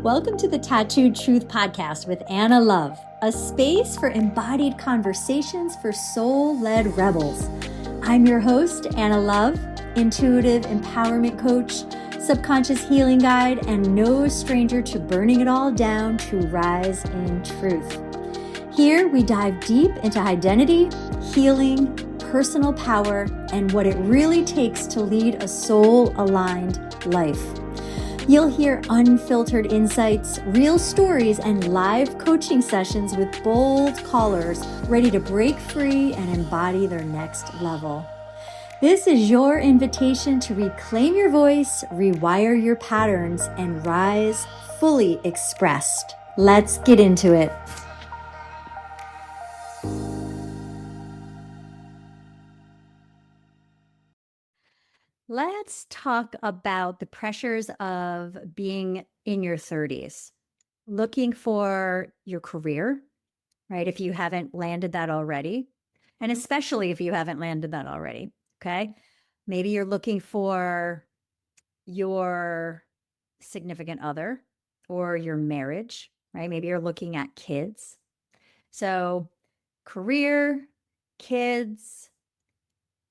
Welcome to the Tattooed Truth Podcast with Anna Love, a space for embodied conversations for soul-led rebels. I'm your host, Anna Love, intuitive empowerment coach, subconscious healing guide, and no stranger to burning it all down to rise in truth. Here we dive deep into identity, healing, personal power, and what it really takes to lead a soul-aligned life. You'll hear unfiltered insights, real stories, and live coaching sessions with bold callers ready to break free and embody their next level. This is your invitation to reclaim your voice, rewire your patterns, and rise fully expressed. Let's get into it. Let's talk about the pressures of being in your 30s, looking for your career, right? If you haven't landed that already, and especially if you haven't landed that already, okay? Maybe you're looking for your significant other or your marriage, right? Maybe you're looking at kids. So career, kids,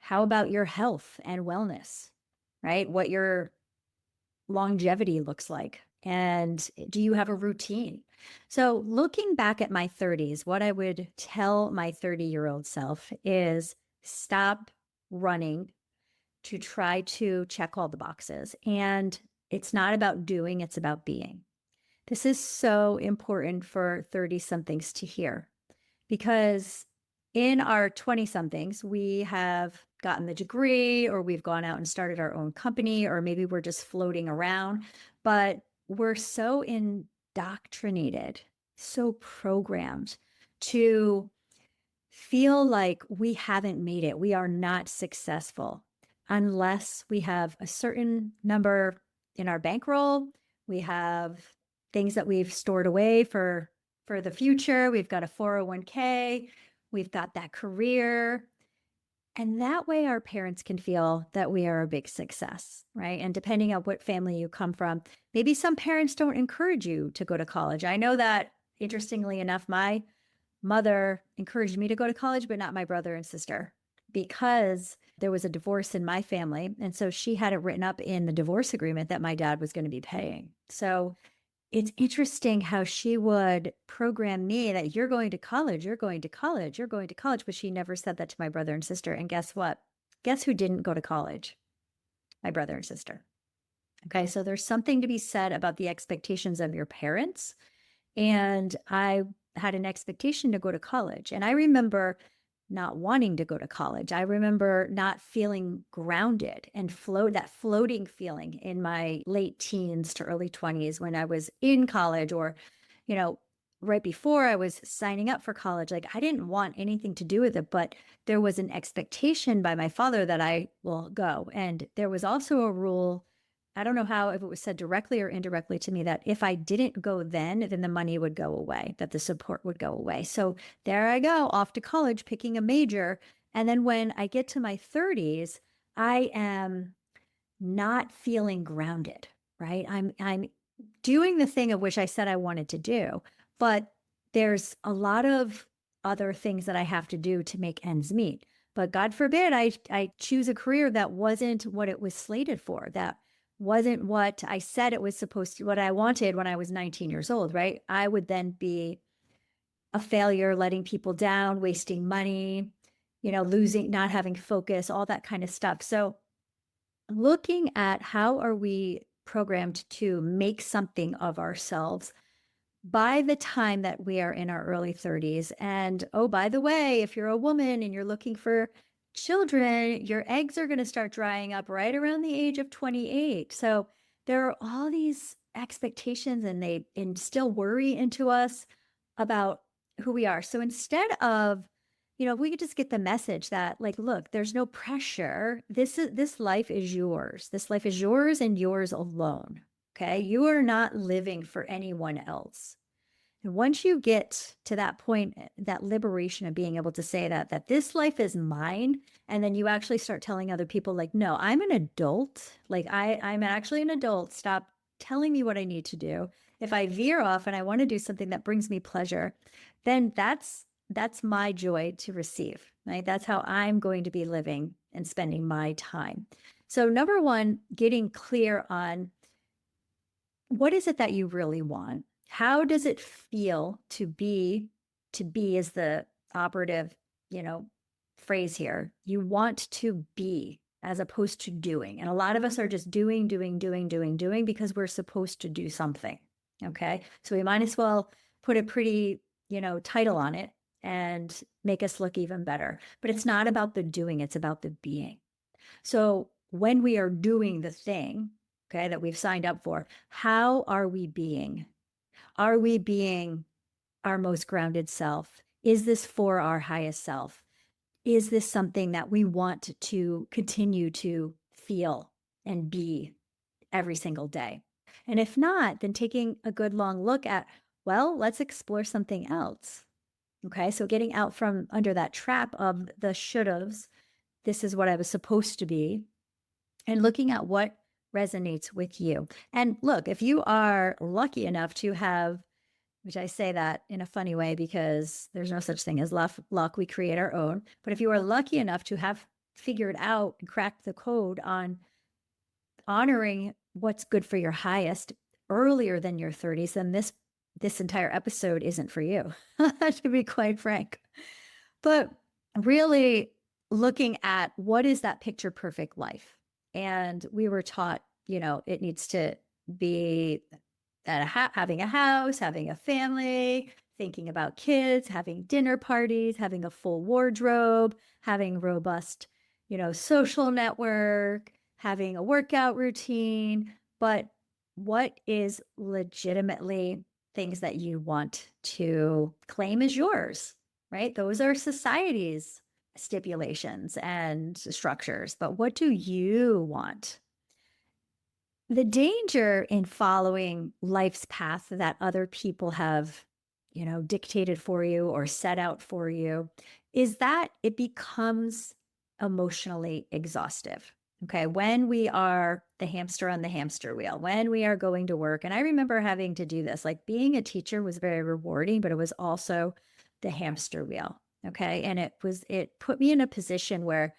how about your health and wellness, right? What your longevity looks like. And do you have a routine? So looking back at my 30s, what I would tell my 30-year-old self is stop running to try to check all the boxes. And it's not about doing, it's about being. This is so important for 30-somethings to hear because in our 20-somethings, we have gotten the degree or we've gone out and started our own company, or maybe we're just floating around, but we're so indoctrinated, so programmed to feel like we haven't made it. We are not successful unless we have a certain number in our bankroll. We have things that we've stored away for the future. We've got a 401k. We've got that career. And that way our parents can feel that we are a big success, right? And depending on what family you come from, maybe some parents don't encourage you to go to college. I know that, interestingly enough, my mother encouraged me to go to college, but not my brother and sister, because there was a divorce in my family. And so she had it written up in the divorce agreement that my dad was going to be paying. So it's interesting how she would program me that you're going to college, you're going to college, you're going to college. But she never said that to my brother and sister. And guess what? Guess who didn't go to college? My brother and sister. Okay, so there's something to be said about the expectations of your parents. And I had an expectation to go to college. And I remember not wanting to go to college. I remember not feeling grounded and that floating feeling in my late teens to early 20s when I was in college, or, right before I was signing up for college. Like, I didn't want anything to do with it, but there was an expectation by my father that I will go. And there was also a rule, I don't know if it was said directly or indirectly to me, that if I didn't go then the money would go away, that the support would go away. So there I go, off to college, picking a major. And then when I get to my 30s, I am not feeling grounded, right? I'm doing the thing of which I said I wanted to do, but there's a lot of other things that I have to do to make ends meet. But God forbid I choose a career that wasn't what it was slated for, that wasn't what I said it was supposed to, what I wanted when I was 19 years old, right? I would then be a failure, letting people down, wasting money, losing, not having focus, all that kind of stuff. So looking at how are we programmed to make something of ourselves by the time that we are in our early 30s. And oh, by the way, if you're a woman and you're looking for children, your eggs are going to start drying up right around the age of 28. So there are all these expectations, and they instill worry into us about who we are. So instead of, if we could just get the message that, like, look, there's no pressure. This life is yours. This life is yours and yours alone. Okay. You are not living for anyone else. And once you get to that point, that liberation of being able to say that this life is mine, and then you actually start telling other people, like, no, I'm an adult. Like, I'm actually an adult. Stop telling me what I need to do, if I veer off and I want to do something that brings me pleasure, then that's my joy to receive, right? That's how I'm going to be living and spending my time. So number one, getting clear on what is it that you really want? How does it feel to be is the operative, phrase here. You want to be as opposed to doing. And a lot of us are just doing because we're supposed to do something. Okay. So we might as well put a pretty, title on it and make us look even better. But it's not about the doing, it's about the being. So when we are doing the thing, okay, that we've signed up for, how are we being? Are we being our most grounded self? Is this for our highest self? Is this something that we want to continue to feel and be every single day? And if not, then taking a good long look at, well, let's explore something else. Okay, so getting out from under that trap of the should'ves, this is what I was supposed to be, and looking at what resonates with you. And look, if you are lucky enough to have, which I say that in a funny way because there's no such thing as luck, we create our own. But if you are lucky enough to have figured out and cracked the code on honoring what's good for your highest earlier than your 30s, then this entire episode isn't for you, to be quite frank. But really looking at what is that picture perfect life. And we were taught, it needs to be having a house, having a family, thinking about kids, having dinner parties, having a full wardrobe, having robust, social network, having a workout routine. But what is legitimately things that you want to claim as yours, right? Those are society's stipulations and structures. But what do you want? The danger in following life's path that other people have, dictated for you or set out for you is that it becomes emotionally exhaustive. Okay. When we are the hamster on the hamster wheel, when we are going to work. And I remember having to do this, like being a teacher was very rewarding, but it was also the hamster wheel. Okay. And it put me in a position where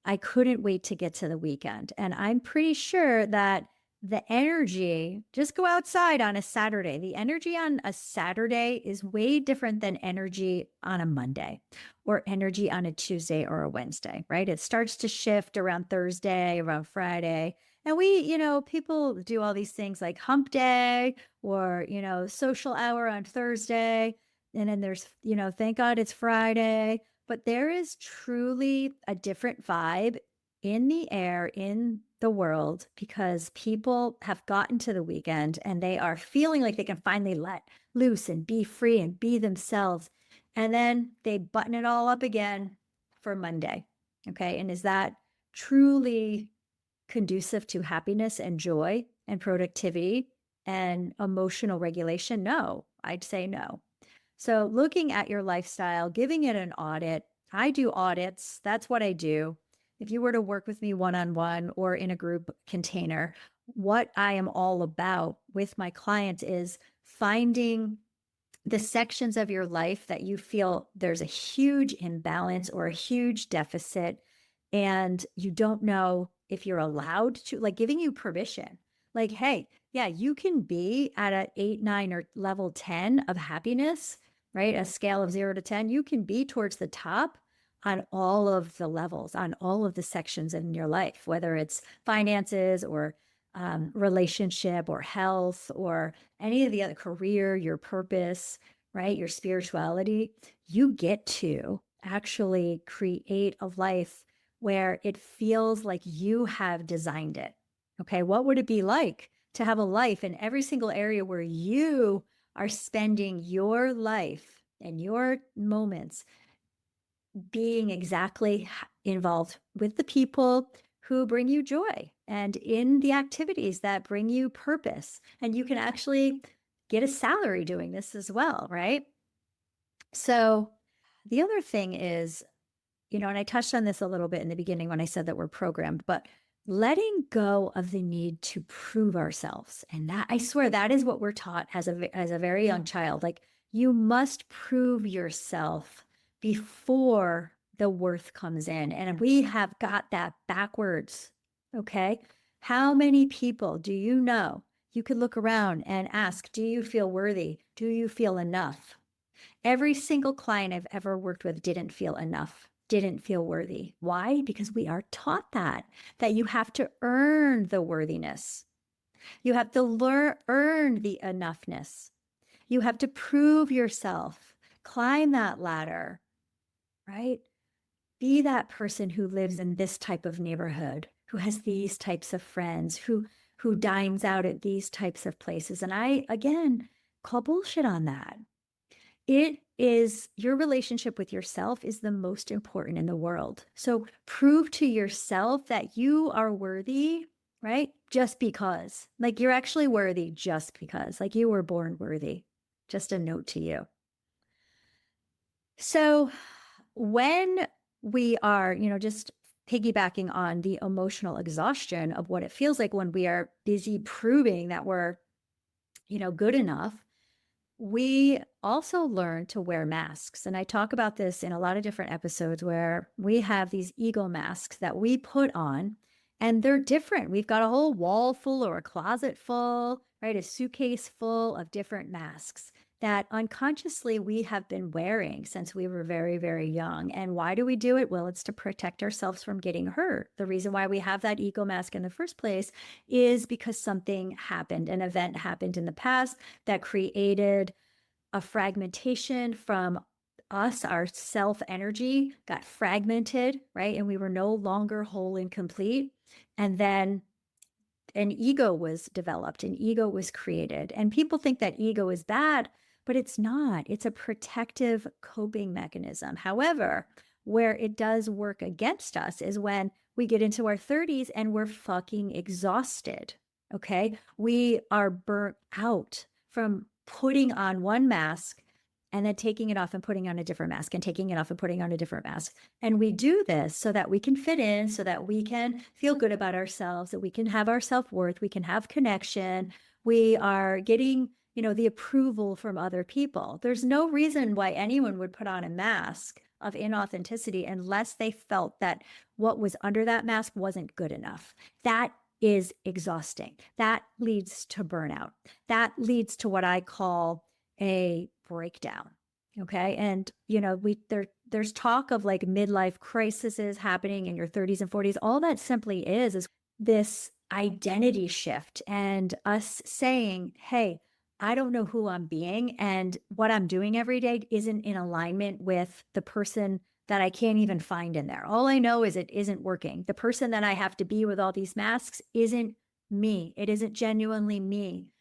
I couldn't wait to get to the weekend. And I'm pretty sure that the energy, just go outside on a Saturday. The energy on a Saturday is way different than energy on a Monday or energy on a Tuesday or a Wednesday, right? It starts to shift around Thursday, around Friday. And we, people do all these things like hump day or, social hour on Thursday. And then there's, thank God it's Friday. But there is truly a different vibe in the air, in the world, because people have gotten to the weekend and they are feeling like they can finally let loose and be free and be themselves. And then they button it all up again for Monday. Okay. And is that truly conducive to happiness and joy and productivity and emotional regulation? No, I'd say no. So looking at your lifestyle, giving it an audit. I do audits. That's what I do. If you were to work with me one-on-one or in a group container, what I am all about with my clients is finding the sections of your life that you feel there's a huge imbalance or a huge deficit, and you don't know if you're allowed to, like giving you permission. Like, hey, yeah, you can be at an 8, 9, or level 10 of happiness, right? A scale of 0 to 10. You can be towards the top on all of the levels, on all of the sections in your life, whether it's finances or relationship or health or any of the other, career, your purpose, right? Your spirituality. You get to actually create a life where it feels like you have designed it. Okay. What would it be like to have a life in every single area where you are spending your life and your moments being exactly involved with the people who bring you joy and in the activities that bring you purpose? And you can actually get a salary doing this as well, right? So the other thing is, and I touched on this a little bit in the beginning when I said that we're programmed, but letting go of the need to prove ourselves. And that, I swear, that is what we're taught as a very young child. Like, you must prove yourself before the worth comes in. And we have got that backwards. Okay. How many people do you know? You could look around and ask, do you feel worthy? Do you feel enough? Every single client I've ever worked with didn't feel enough, didn't feel worthy. Why? Because we are taught that you have to earn the worthiness. You have to earn the enoughness. You have to prove yourself, climb that ladder, right? Be that person who lives in this type of neighborhood, who has these types of friends, who dines out at these types of places. And I, again, call bullshit on that. It is your relationship with yourself is the most important in the world. So prove to yourself that you are worthy, right? Just because. Like, you're actually worthy just because. Like, you were born worthy. Just a note to you. So when we are, just piggybacking on the emotional exhaustion of what it feels like when we are busy proving that we're, good enough, we also learn to wear masks. And I talk about this in a lot of different episodes where we have these ego masks that we put on, and they're different. We've got a whole wall full or a closet full, right? A suitcase full of different masks that unconsciously we have been wearing since we were very, very young. And why do we do it? Well, it's to protect ourselves from getting hurt. The reason why we have that ego mask in the first place is because something happened, an event happened in the past that created a fragmentation from us. Our self energy got fragmented, right? And we were no longer whole and complete. And then an ego was developed, an ego was created. And people think that ego is bad, but it's not. It's a protective coping mechanism. However, where it does work against us is when we get into our 30s and we're fucking exhausted. Okay. We are burnt out from putting on one mask and then taking it off and putting on a different mask and taking it off and putting on a different mask. And we do this so that we can fit in, so that we can feel good about ourselves, that we can have our self-worth, we can have connection. We are getting, the approval from other people. There's no reason why anyone would put on a mask of inauthenticity unless they felt that what was under that mask wasn't good enough. That is exhausting. That leads to burnout. That leads to what I call a breakdown. Okay. And, there's talk of like midlife crises happening in your 30s and 40s. All that simply is this identity shift and us saying, hey, I don't know who I'm being, and what I'm doing every day isn't in alignment with the person that I can't even find in there. All I know is it isn't working. The person that I have to be with all these masks isn't me. It isn't genuinely me.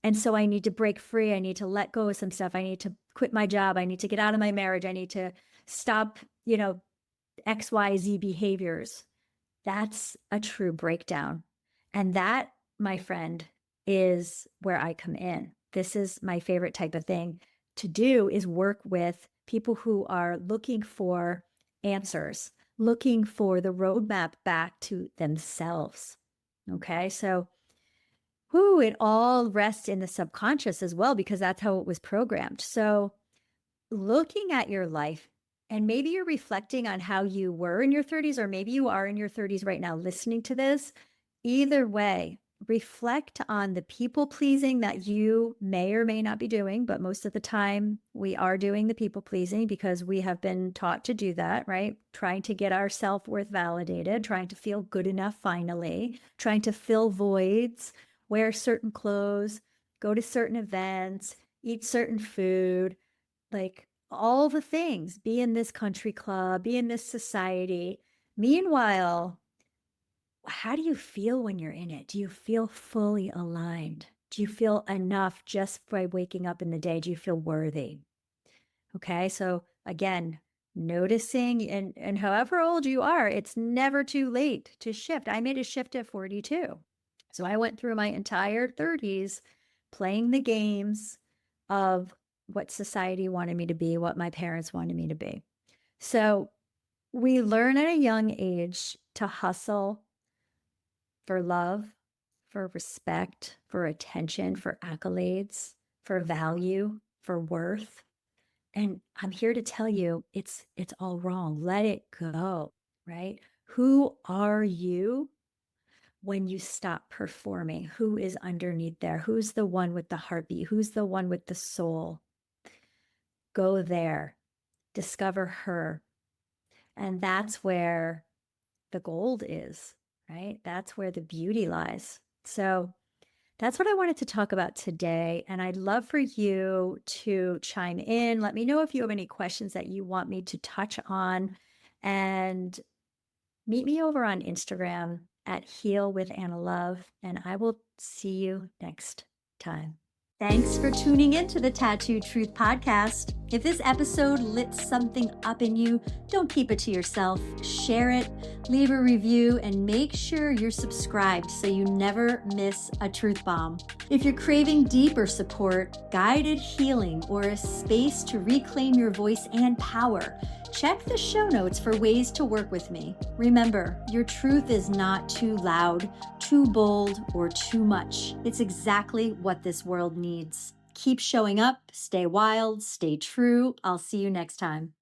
And so I need to break free. I need to let go of some stuff. I need to quit my job. I need to get out of my marriage. I need to stop, XYZ behaviors. That's a true breakdown. And that, my friend, is where I come in. This is my favorite type of thing to do, is work with people who are looking for answers, looking for the roadmap back to themselves. Okay. So it all rests in the subconscious as well, because that's how it was programmed. So looking at your life, and maybe you're reflecting on how you were in your 30s, or maybe you are in your 30s right now listening to this. Either way, reflect on the people pleasing that you may or may not be doing, but most of the time we are doing the people pleasing because we have been taught to do that, right? Trying to get our self-worth validated, trying to feel good enough finally, trying to fill voids, wear certain clothes, go to certain events, eat certain food, like all the things, be in this country club, be in this society. Meanwhile, how do you feel when you're in it? Do you feel fully aligned? Do you feel enough just by waking up in the day? Do you feel worthy? Okay. So again, noticing, and however old you are, it's never too late to shift. I made a shift at 42. So I went through my entire 30s playing the games of what society wanted me to be, what my parents wanted me to be. So we learn at a young age to hustle, for love, for respect, for attention, for accolades, for value, for worth. And I'm here to tell you it's all wrong. Let it go, right? Who are you when you stop performing? Who is underneath there? Who's the one with the heartbeat? Who's the one with the soul? Go there, discover her. And that's where the gold is, right? That's where the beauty lies. So that's what I wanted to talk about today. And I'd love for you to chime in. Let me know if you have any questions that you want me to touch on. And meet me over on Instagram at Heal with Anna Love. And I will see you next time. Thanks for tuning in to the Tattooed Truth Podcast. If this episode lit something up in you, don't keep it to yourself. Share it, leave a review, and make sure you're subscribed so you never miss a truth bomb. If you're craving deeper support, guided healing, or a space to reclaim your voice and power, check the show notes for ways to work with me. Remember, your truth is not too loud, too bold, or too much. It's exactly what this world needs. Keep showing up, stay wild, stay true. I'll see you next time.